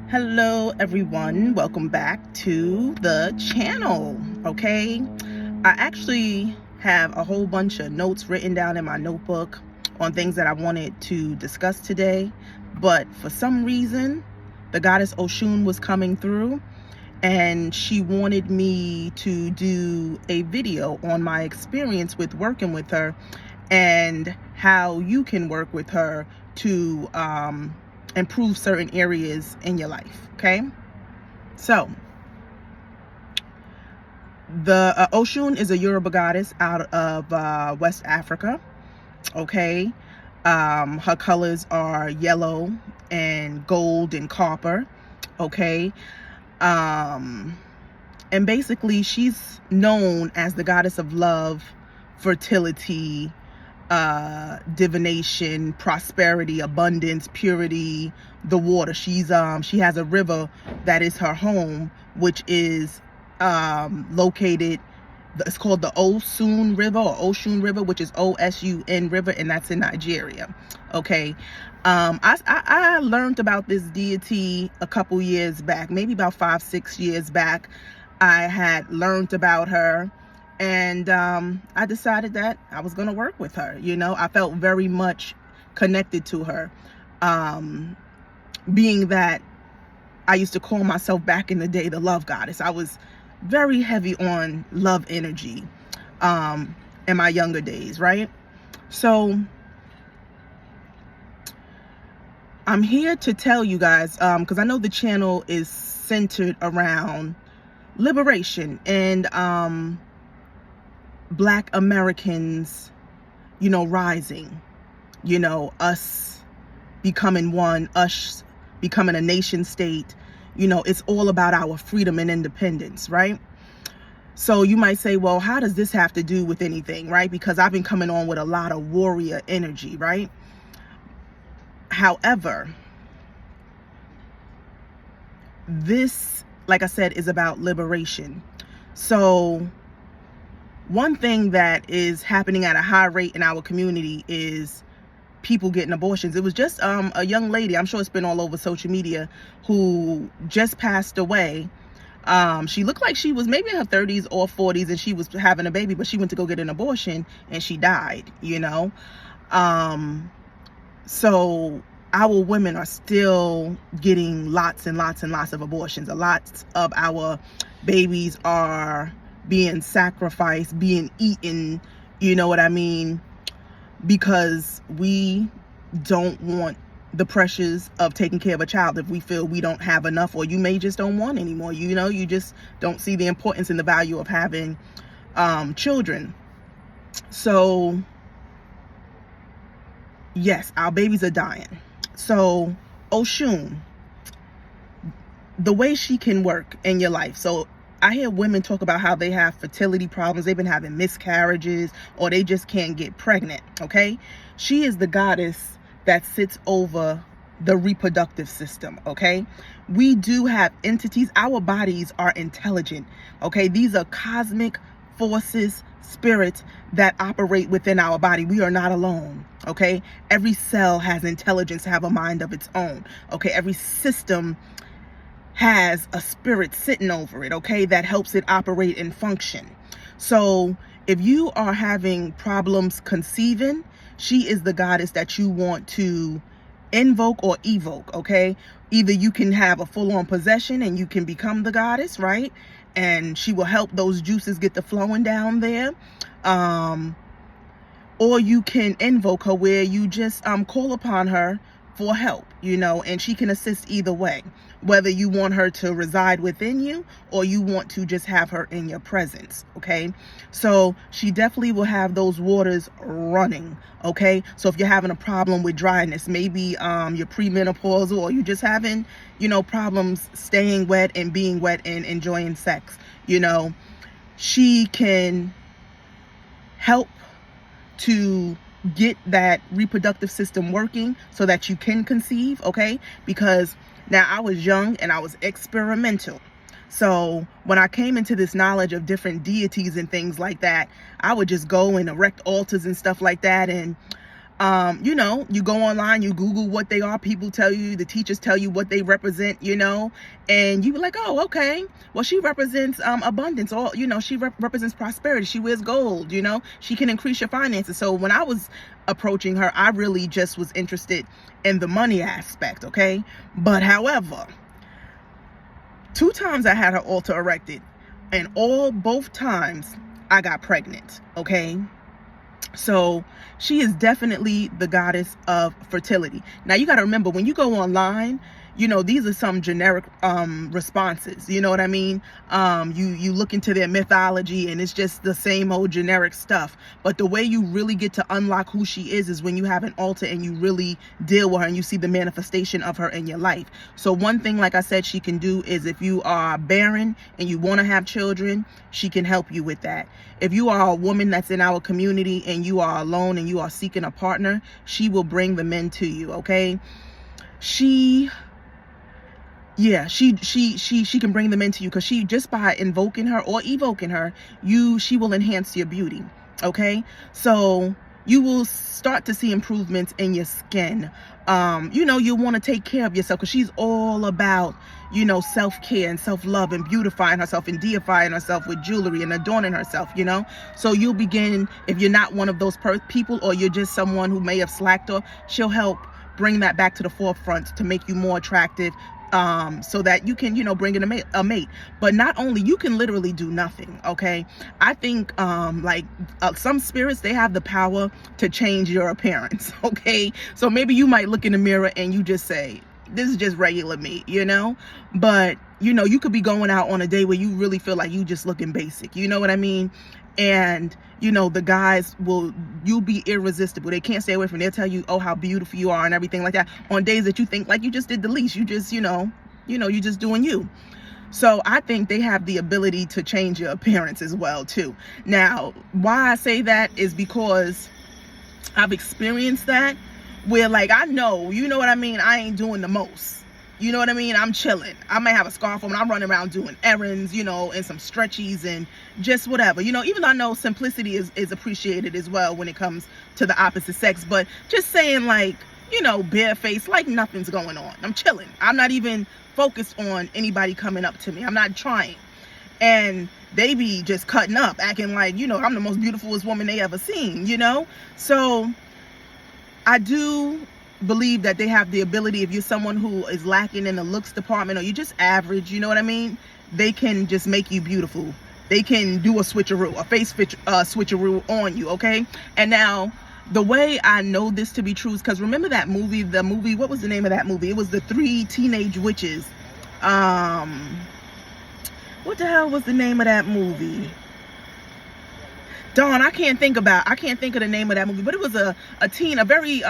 Hello everyone, welcome back to the channel. Okay, I actually have a whole bunch of notes written down in my notebook on things that I wanted to discuss today, but for some reason the goddess Oshun was coming through and she wanted me to do a video on my experience with working with her and how you can work with her to improve certain areas in your life. Okay, so the Oshun is a Yoruba goddess out of West Africa. Okay, her colors are yellow and gold and copper. Okay, and basically she's known as the goddess of love, fertility, divination, prosperity, abundance, purity, the water. She has a river that is her home, which is located, it's called the Oshun River or Oshun River, which is Osun River, and that's in Nigeria. Okay, I learned about this deity a couple years back, maybe about 5-6 years back. I had learned about her, and I decided that I was going to work with her. I felt very much connected to her, being that I used to call myself back in the day the love goddess. I was very heavy on love energy in my younger days, right? So I'm here to tell you guys, because I know the channel is centered around liberation and Black Americans, rising, us becoming one, us becoming a nation state. It's all about our freedom and independence, right? So you might say, well, how does this have to do with anything, right? Because I've been coming on with a lot of warrior energy, right? However, this, like I said, is about liberation. So one thing that is happening at a high rate in our community is people getting abortions. It was just a young lady, I'm sure it's been all over social media, who just passed away. She looked like she was maybe in her 30s or 40s, and she was having a baby, but she went to go get an abortion and she died. So our women are still getting lots and lots and lots of abortions. A lot of our babies are being sacrificed, being eaten, you know what I mean? Because we don't want the pressures of taking care of a child if we feel we don't have enough, or you may just don't want anymore. You just don't see the importance and the value of having children. So yes, our babies are dying. So Oshun, the way she can work in your life. So I hear women talk about how they have fertility problems, they've been having miscarriages, or they just can't get pregnant. Okay, she is the goddess that sits over the reproductive system. Okay, we do have entities, our bodies are intelligent. Okay, these are cosmic forces, spirits that operate within our body. We are not alone. Okay, every cell has intelligence, have a mind of its own. Okay, every system has a spirit sitting over it, okay, that helps it operate and function. So if you are having problems conceiving, she is the goddess that you want to invoke or evoke. Okay, either you can have a full-on possession and you can become the goddess, right, and she will help those juices get the flowing down there, or you can invoke her where you just call upon her for help, and she can assist either way, whether you want her to reside within you or you want to just have her in your presence. Okay, so she definitely will have those waters running. Okay, so if you're having a problem with dryness, maybe you're premenopausal, or you just having problems staying wet and being wet and enjoying sex, she can help to get that reproductive system working so that you can conceive. Okay, because now I was young and I was experimental, so when I came into this knowledge of different deities and things like that, I would just go and erect altars and stuff like that, and You know, you go online, you Google what they are, people tell you, the teachers tell you what they represent, you know, and you be like, oh, okay, well, she represents abundance, or, you know, she represents prosperity, she wears gold, you know, she can increase your finances. So when I was approaching her, I really just was interested in the money aspect, okay? But however, 2 times I had her altar erected, and both times I got pregnant, okay? So she is definitely the goddess of fertility. Now you got to remember, when you go online, you know, these are some generic responses, you know what I mean? You look into their mythology and it's just the same old generic stuff. But the way you really get to unlock who she is when you have an altar and you really deal with her and you see the manifestation of her in your life. So one thing, like I said, she can do is, if you are barren and you want to have children, she can help you with that. If you are a woman that's in our community and you are alone and you are seeking a partner, she will bring the men to you, okay? She can bring them into you, because she, just by invoking her or evoking her, she will enhance your beauty, okay? So you will start to see improvements in your skin. You know, you'll want to take care of yourself, because she's all about, you know, self-care and self-love and beautifying herself and deifying herself with jewelry and adorning herself, you know? So you'll begin, if you're not one of those people, or you're just someone who may have slacked off, she'll help bring that back to the forefront to make you more attractive, so that you can, you know, bring in a mate. But not only, you can literally do nothing, okay? I think some spirits, they have the power to change your appearance, okay? So maybe you might look in the mirror and you just say, this is just regular me, you know? But, you know, you could be going out on a day where you really feel like you just looking basic, you know what I mean? And, you know, the guys you'll be irresistible. They can't stay away from it. They'll tell you, oh, how beautiful you are and everything like that, on days that you think like you just did the least. You just, you know, you're just doing you. So I think they have the ability to change your appearance as well, too. Now, why I say that is because I've experienced that, where, like, I know, you know what I mean, I ain't doing the most. You know what I mean? I'm chilling. I may have a scarf on and I'm running around doing errands, you know, and some stretchies and just whatever. You know, even though I know simplicity is appreciated as well when it comes to the opposite sex. But just saying, like, you know, barefaced, like nothing's going on. I'm chilling. I'm not even focused on anybody coming up to me. I'm not trying. And they be just cutting up, acting like, you know, I'm the most beautifulest woman they ever seen, you know? So I do believe that they have the ability, if you're someone who is lacking in the looks department, or you're just average, you know what I mean, they can just make you beautiful. They can do a switcheroo, a face switcheroo on you, okay? And now, the way I know this to be true is because, remember that movie, what was the name of that movie? It was the 3 teenage witches. What the hell was the name of that movie? Dawn, I can't think of the name of that movie, but it was a very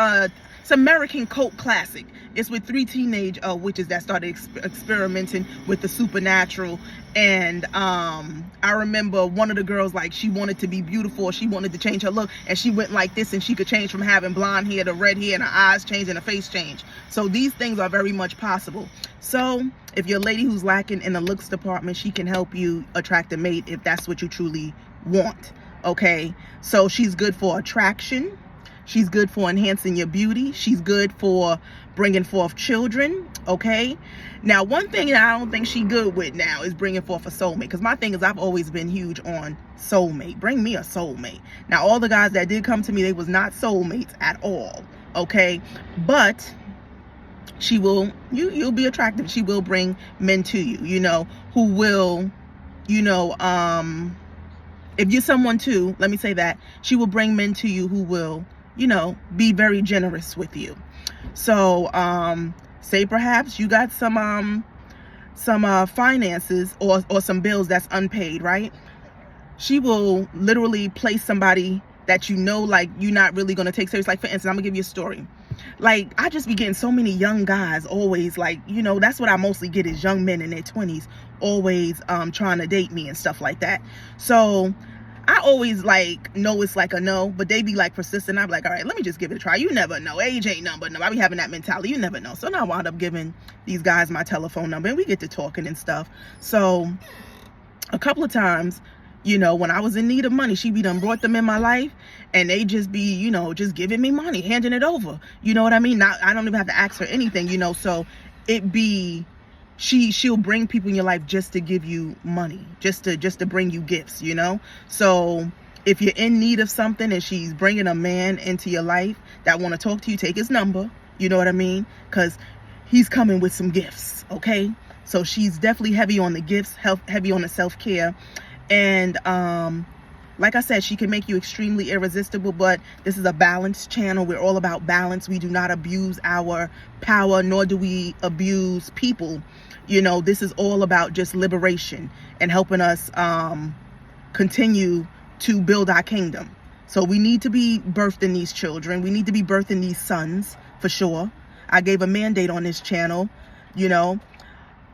it's an American cult classic. It's with 3 teenage witches that started experimenting with the supernatural. And I remember one of the girls, like, she wanted to be beautiful, she wanted to change her look, and she went like this, and she could change from having blonde hair to red hair, and her eyes change and her face change. So these things are very much possible. So if you're a lady who's lacking in the looks department, she can help you attract a mate if that's what you truly want, okay? So she's good for attraction. She's good for enhancing your beauty. She's good for bringing forth children, okay? Now, one thing that I don't think she's good with now is bringing forth a soulmate. Because my thing is, I've always been huge on soulmate. Bring me a soulmate. Now, all the guys that did come to me, they was not soulmates at all, okay? But she will, you'll be attractive. She will bring men to you, you know, who will, you know, if you're someone too, let me say that, she will bring men to you who will, you know, be very generous with you. So, say perhaps you got some finances or some bills that's unpaid, right? She will literally place somebody that, you know, like, you're not really going to take serious. Like, for instance, I'm gonna give you a story. Like, I just be getting so many young guys always, like, you know, that's what I mostly get, is young men in their 20s always trying to date me and stuff like that. So I always, like, know it's like a no, but they be like persistent. I'm like, all right, let me just give it a try. You never know. Age ain't nothing but no. I be having that mentality. You never know. So now I wound up giving these guys my telephone number, and we get to talking and stuff. So a couple of times, You know, when I was in need of money, she be done brought them in my life, and they just be, you know, just giving me money, handing it over. You know what I mean? Not, I don't even have to ask for anything, you know. So it be, she'll bring people in your life just to give you money, just to bring you gifts, you know. So if you're in need of something and she's bringing a man into your life that want to talk to you, take his number. You know what I mean? Because he's coming with some gifts, okay? So she's definitely heavy on the gifts, heavy on the self-care. And like I said, she can make you extremely irresistible, but this is a balanced channel. We're all about balance. We do not abuse our power, nor do we abuse people. You know, this is all about just liberation and helping us continue to build our kingdom. So we need to be birthing these children. We need to be birthing these sons, for sure. I gave a mandate on this channel, you know,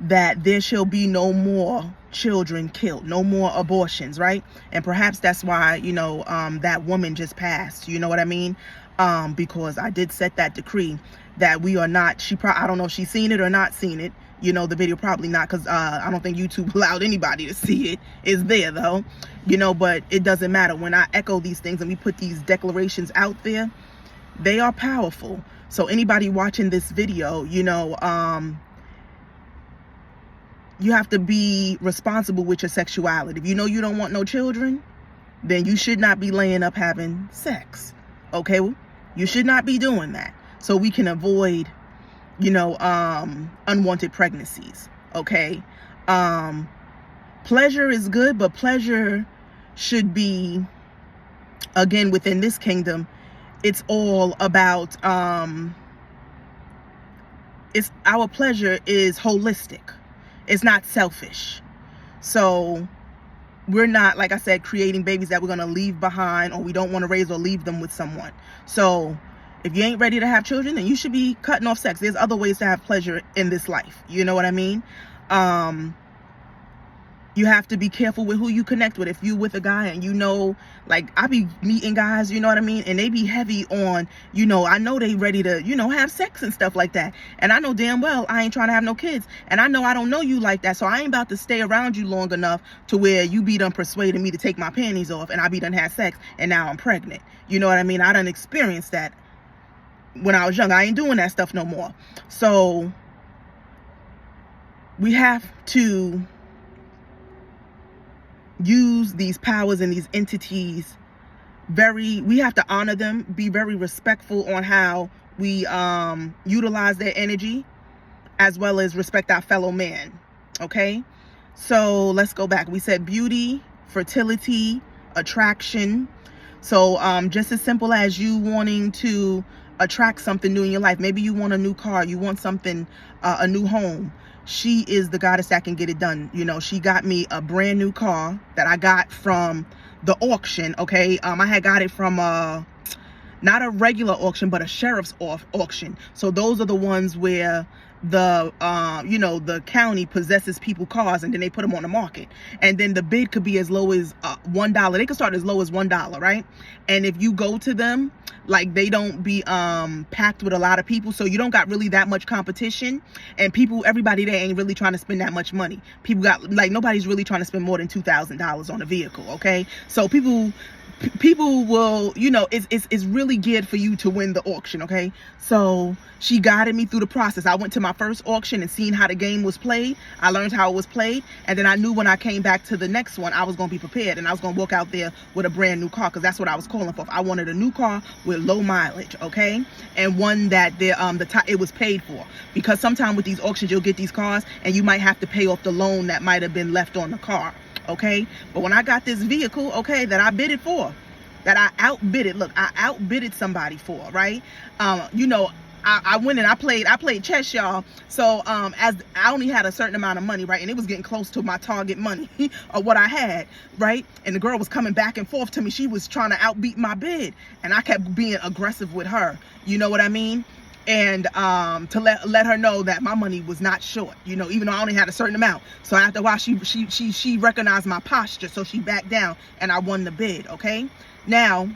that there shall be no more children killed, no more abortions, right? And perhaps that's why, you know, that woman just passed, you know what I mean? Because I did set that decree that we are not, I don't know if she's seen it or not seen it, you know, the video, probably not, because I don't think YouTube allowed anybody to see it. It's there though, you know, but it doesn't matter. When I echo these things and we put these declarations out there, they are powerful. So anybody watching this video, you know, you have to be responsible with your sexuality. If you know you don't want no children, then you should not be laying up having sex. Okay? You should not be doing that. So we can avoid, you know, unwanted pregnancies. Okay? Pleasure is good, but pleasure should be, again, within this kingdom, it's all about, our pleasure is holistic. It's not selfish. So we're not, like I said, creating babies that we're going to leave behind, or we don't want to raise or leave them with someone. So if you ain't ready to have children, then you should be cutting off sex. There's other ways to have pleasure in this life. You know what I mean? You have to be careful with who you connect with. If you with a guy and you know, like I be meeting guys, you know what I mean? And they be heavy on, you know, I know they ready to, you know, have sex and stuff like that. And I know damn well I ain't trying to have no kids. And I know I don't know you like that. So I ain't about to stay around you long enough to where you be done persuading me to take my panties off and I be done had sex and now I'm pregnant. You know what I mean? I done experienced that when I was young. I ain't doing that stuff no more. So we have to use these powers and these entities we have to honor them, be very respectful on how we utilize their energy, as well as respect our fellow man. Okay, so let's go back. We said beauty, fertility, attraction. So just as simple as you wanting to attract something new in your life. Maybe you want a new car, you want something, a new home. She is the goddess that can get it done. You know, she got me a brand new car that I got from the auction. Okay, I had got it from not a regular auction, but a sheriff's auction. So those are the ones where the you know, the county possesses people cars and then they put them on the market, and then the bid could be as low as $1. They could start as low as $1, right? And if you go to them, like, they don't be packed with a lot of people, so you don't got really that much competition, and everybody there ain't really trying to spend that much money. People got, like, nobody's really trying to spend more than $2,000 on a vehicle. Okay, so people will, you know, it's really geared for you to win the auction. Okay, so she guided me through the process. I went to my first auction and seen how the game was played. I learned how it was played, and then I knew when I came back to the next one, I was going to be prepared, and I was going to walk out there with a brand new car, because that's what I was calling for. I wanted a new car with low mileage, okay, and one that it was paid for, because sometimes with these auctions you'll get these cars and you might have to pay off the loan that might have been left on the car. Okay, but when I got this vehicle, okay, that I bid it for, that I outbid it. Look, I outbidded somebody for, right? You know, I went and I played chess, y'all. So as I only had a certain amount of money, right, and it was getting close to my target money or what I had, right? And the girl was coming back and forth to me. She was trying to outbeat my bid, and I kept being aggressive with her. You know what I mean? And to let her know that my money was not short, you know, even though I only had a certain amount. So after a while, she recognized my posture, so she backed down and I won the bid. Okay, now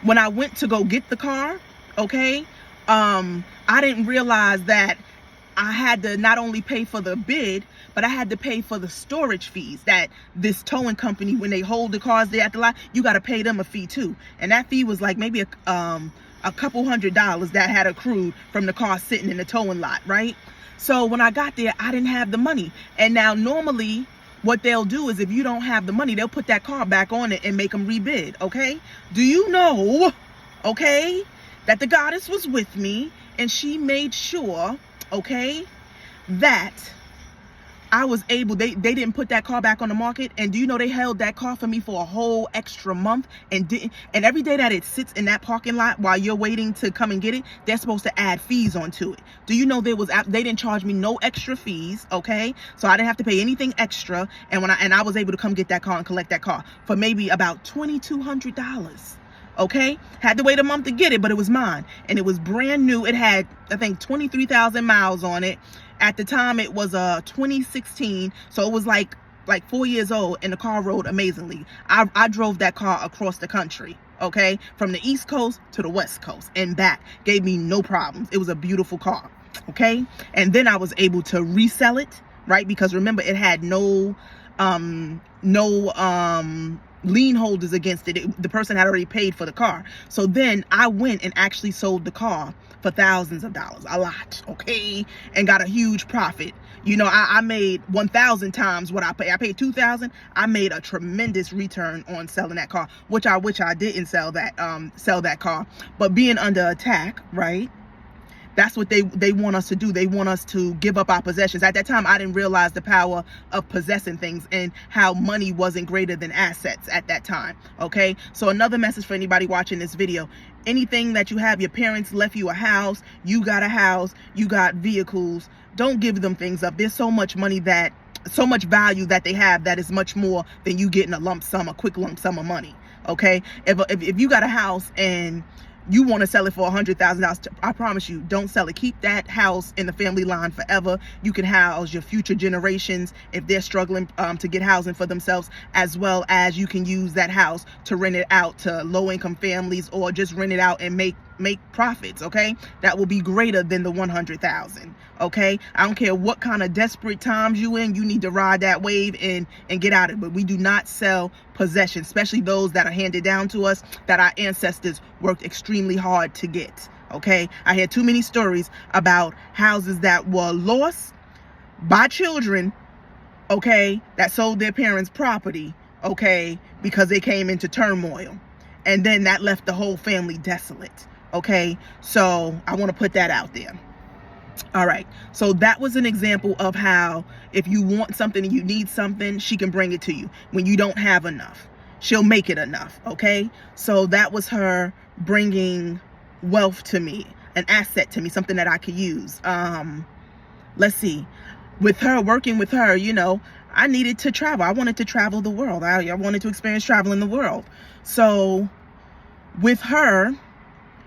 when I went to go get the car, okay, I didn't realize that I had to not only pay for the bid, but I had to pay for the storage fees that this towing company, when they hold the cars there at the lot, you got to pay them a fee too. And that fee was like maybe a couple $100s that had accrued from the car sitting in the towing lot, right? So when I got there, I didn't have the money. And now normally what they'll do is if you don't have the money, they'll put that car back on it and make them rebid, okay? Do you know, okay, that the goddess was with me and she made sure, okay, that I was able, they didn't put that car back on the market. And do you know they held that car for me for a whole extra month and didn't, and every day that it sits in that parking lot while you're waiting to come and get it, they're supposed to add fees onto it. Do you know they didn't charge me no extra fees, okay? So I didn't have to pay anything extra. And I was able to come get that car and collect that car for maybe about $2,200. Okay, had to wait a month to get it, but it was mine, and it was brand new. It had, I think, 23,000 miles on it. At the time, it was 2016, so it was like 4 years old, and the car rode amazingly. I drove that car across the country, okay, from the East Coast to the West Coast and back. Gave me no problems. It was a beautiful car, okay. And then I was able to resell it, right? Because remember, it had no lien holders against it. The person had already paid for the car. So then I went and actually sold the car for thousands of dollars, a lot, okay, and got a huge profit. You know, I made 1,000 times what I paid. I paid 2,000. I made a tremendous return on selling that car, which I didn't sell that car. But being under attack, right? That's what they want us to do. They want us to give up our possessions. At that time, I didn't realize the power of possessing things and how money wasn't greater than assets at that time, okay? So another message for anybody watching this video: anything that you have, your parents left you a house, you got a house, you got vehicles, don't give them things up. There's so much money so much value that they have that is much more than you getting a quick lump sum of money, okay? If you got a house and you want to sell it for $100,000, I promise you, don't sell it. Keep that house in the family line forever. You can house your future generations if they're struggling to get housing for themselves, as well as you can use that house to rent it out to low-income families or just rent it out and make profits, okay? That will be greater than the $100,000, okay? I don't care what kind of desperate times you in, you need to ride that wave and get out of it. But we do not sell possessions, especially those that are handed down to us that our ancestors worked extremely hard to get, okay? I hear too many stories about houses that were lost by children, okay, that sold their parents' property, okay, because they came into turmoil. And then that left the whole family desolate. Okay, so I want to put that out there. All right, so that was an example of how if you want something and you need something, she can bring it to you. When you don't have enough, she'll make it enough, okay? So that was her bringing wealth to me, an asset to me, something that I could use. Let's see. Working with her, you know, I needed to travel. I wanted to travel the world. I wanted to experience travel in the world. So with her,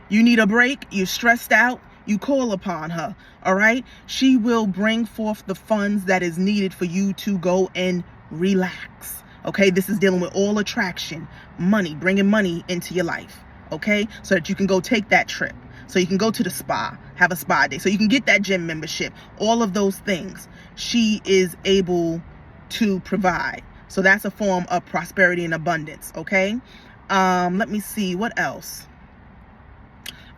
you need a break, you're stressed out, you call upon her, all right? She will bring forth the funds that is needed for you to go and relax, okay? This is dealing with all attraction, money, bringing money into your life, okay? So that you can go take that trip, so you can go to the spa, have a spa day, so you can get that gym membership, all of those things she is able to provide. So that's a form of prosperity and abundance, okay? Let me see, what else?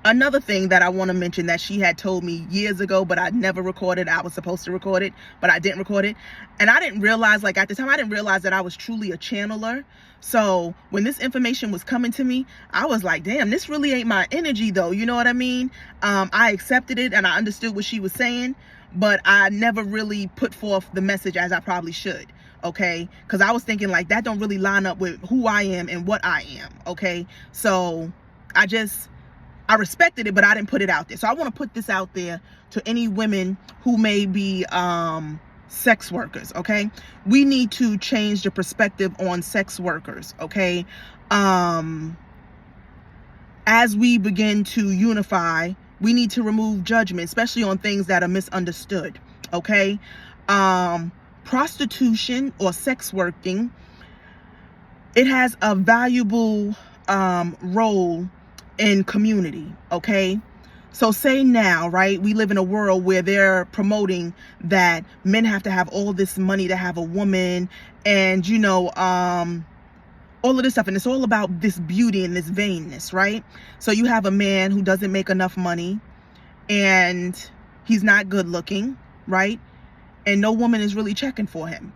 Another thing that I want to mention that she had told me years ago, but I never recorded. I was supposed to record it, but I didn't record it. And I didn't realize, like at the time, I didn't realize that I was truly a channeler. So when this information was coming to me, I was like, damn, this really ain't my energy though. You know what I mean? I accepted it and I understood what she was saying, but I never really put forth the message as I probably should. Okay, because I was thinking like that don't really line up with who I am and what I am. Okay, so I respected it, but I didn't put it out there. So I want to put this out there to any women who may be sex workers, okay? We need to change the perspective on sex workers, okay? As we begin to unify, we need to remove judgment, especially on things that are misunderstood, okay? Prostitution or sex working, it has a valuable role in community, okay? So say now, right, we live in a world where they're promoting that men have to have all this money to have a woman, and all of this stuff, and it's all about this beauty and this vainness, right? So you have a man who doesn't make enough money, and he's not good looking, right? And no woman is really checking for him.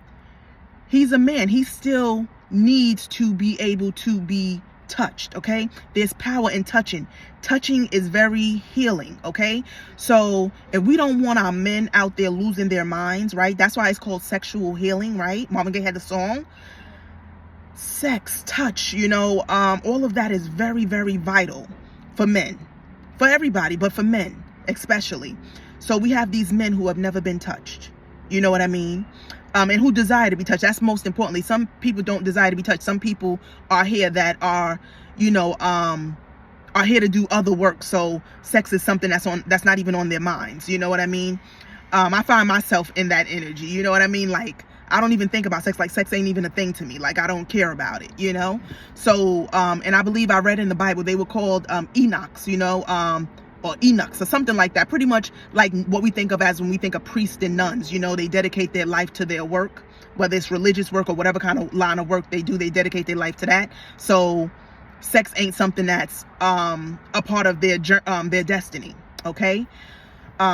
He's a man. He still needs to be able to be touched, okay? There's power in touching. Touching is very healing, okay? So if we don't want our men out there losing their minds, right? That's why it's called sexual healing, right? Mama Gay had the song. Sex, touch, all of that is very, very vital for men. For everybody, but for men especially. So we have these men who have never been touched. You know what I mean? And who desire to be touched. That's most importantly. Some people don't desire to be touched. Some people are here that are here to do other work. So sex is something that's not even on their minds. You know what I mean? I find myself in that energy. You know what I mean? Like, I don't even think about sex. Like, sex ain't even a thing to me. Like, I don't care about it, So, and I believe I read in the Bible, they were called Enochs, or Enochs or something like that. Pretty much like what we think of as when we think of priests and nuns. They dedicate their life to their work, whether it's religious work or whatever kind of line of work they do. They dedicate their life to that. So sex ain't something that's a part of their destiny, okay?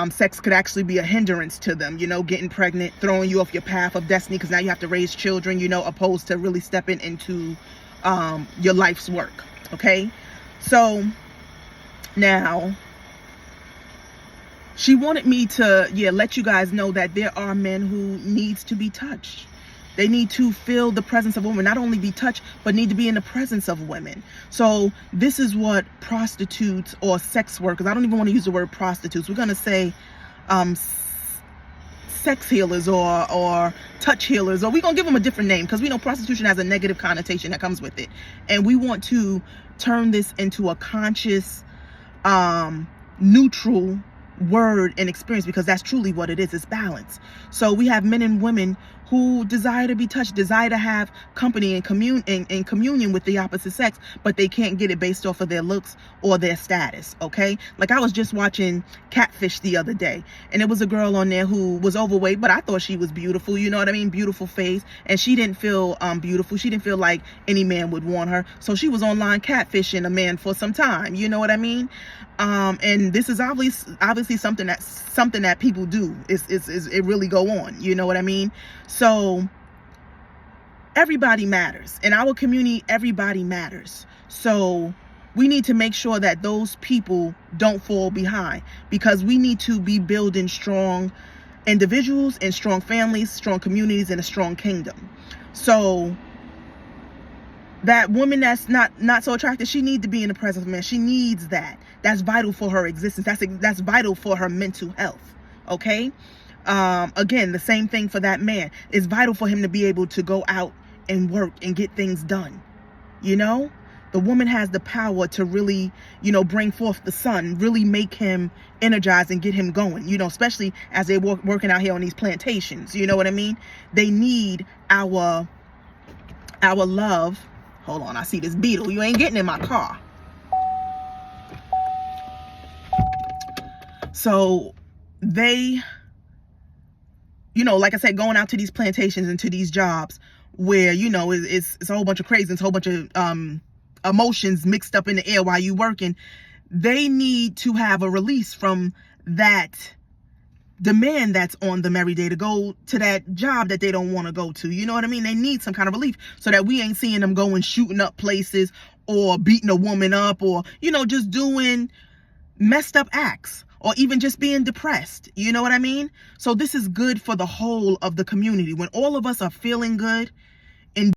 Sex could actually be a hindrance to them, getting pregnant, throwing you off your path of destiny, because now you have to raise children, opposed to really stepping into your life's work, okay? So now she wanted me to let you guys know that there are men who needs to be touched. They need to feel the presence of women, not only be touched, but need to be in the presence of women. So this is what prostitutes or sex workers, I don't even want to use the word prostitutes, we're going to say sex healers or touch healers, or we're going to give them a different name, because we know prostitution has a negative connotation that comes with it. And we want to turn this into a conscious, neutral word and experience, because that's truly what it is. It's balance. So we have men and women who desire to be touched, desire to have company and communion with the opposite sex, but they can't get it based off of their looks or their status, okay? Like, I was just watching Catfish the other day, and it was a girl on there who was overweight, but I thought she was beautiful, you know what I mean? Beautiful face, and she didn't feel beautiful. She didn't feel like any man would want her, so she was online catfishing a man for some time, you know what I mean? And this is obviously something that people do. It really go on, you know what I mean? So everybody matters. In our community, everybody matters. So we need to make sure that those people don't fall behind, because we need to be building strong individuals and strong families, strong communities, and a strong kingdom. So that woman that's not so attractive, she needs to be in the presence of man. She needs that. That's vital for her existence. That's vital for her mental health. Okay? Again, the same thing for that man. It's vital for him to be able to go out and work and get things done. The woman has the power to really, bring forth the sun, really make him energized and get him going, especially as they're working out here on these plantations. You know what I mean? They need our love. Hold on, I see this beetle. You ain't getting in my car. So they, like I said, going out to these plantations and to these jobs where, it's a whole bunch of crazy, it's a whole bunch of emotions mixed up in the air while you working. They need to have a release from that demand that's on them every day to go to that job that they don't want to go to. You know what I mean? They need some kind of relief, so that we ain't seeing them going shooting up places or beating a woman up, or just doing messed up acts, or even just being depressed. You know what I mean? So this is good for the whole of the community. When all of us are feeling good and